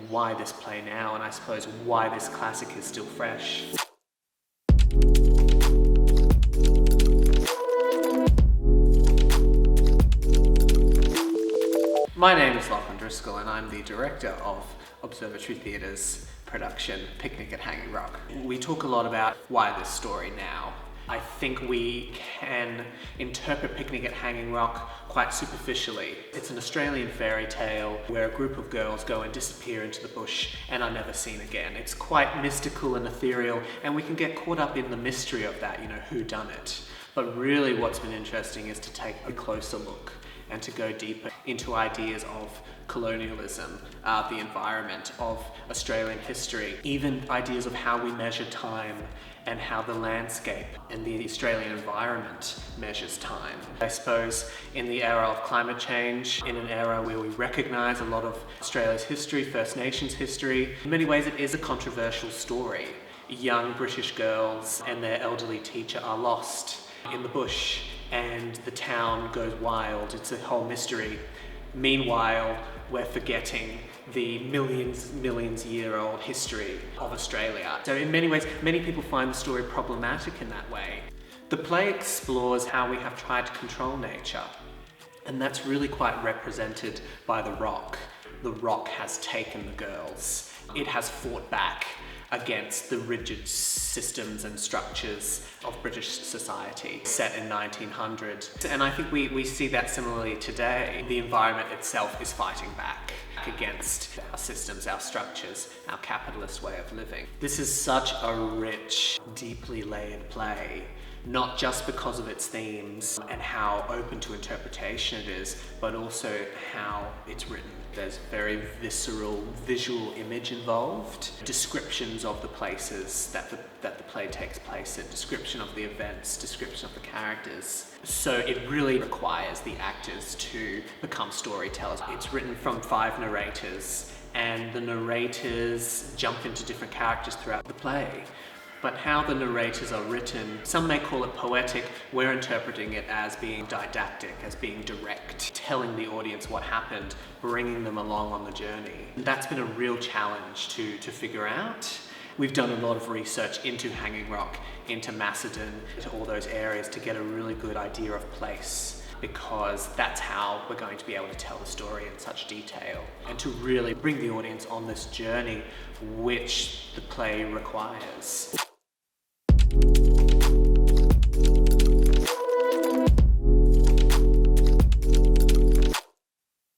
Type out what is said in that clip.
why this play now, and I suppose why this classic is still fresh. My name is Lachlan Driscoll and I'm the director of Observatory Theatre's production, Picnic at Hanging Rock. We talk a lot about why this story now. I think we can interpret Picnic at Hanging Rock quite superficially. It's an Australian fairy tale where a group of girls go and disappear into the bush and are never seen again. It's quite mystical and ethereal, and we can get caught up in the mystery of that, who done it. But really what's been interesting is to take a closer look and to go deeper into ideas of colonialism, the environment, of Australian history, even ideas of how we measure time and how the landscape and the Australian environment measures time. I suppose in the era of climate change, in an era where we recognise a lot of Australia's history, First Nations history, in many ways it is a controversial story. Young British girls and their elderly teacher are lost in the bush and the town goes wild. It's a whole mystery. Meanwhile, we're forgetting the millions year old history of Australia. So in many ways, many people find the story problematic in that way. The play explores how we have tried to control nature, and that's really quite represented by the rock. The rock has taken the girls. It has fought back against the rigid systems and structures of British society set in 1900. And I think we see that similarly today. The environment itself is fighting back against our systems, our structures, our capitalist way of living. This is such a rich, deeply layered play, not just because of its themes and how open to interpretation it is, but also how it's written. There's very visceral visual image involved, descriptions of the places that the play takes place in, description of the events, description of the characters. So it really requires the actors to become storytellers. It's written from 5 narrators, and the narrators jump into different characters throughout the play. But how the narrators are written, some may call it poetic, we're interpreting it as being didactic, as being direct, telling the audience what happened, bringing them along on the journey. That's been a real challenge to figure out. We've done a lot of research into Hanging Rock, into Macedon, into all those areas to get a really good idea of place, because that's how we're going to be able to tell the story in such detail and to really bring the audience on this journey which the play requires.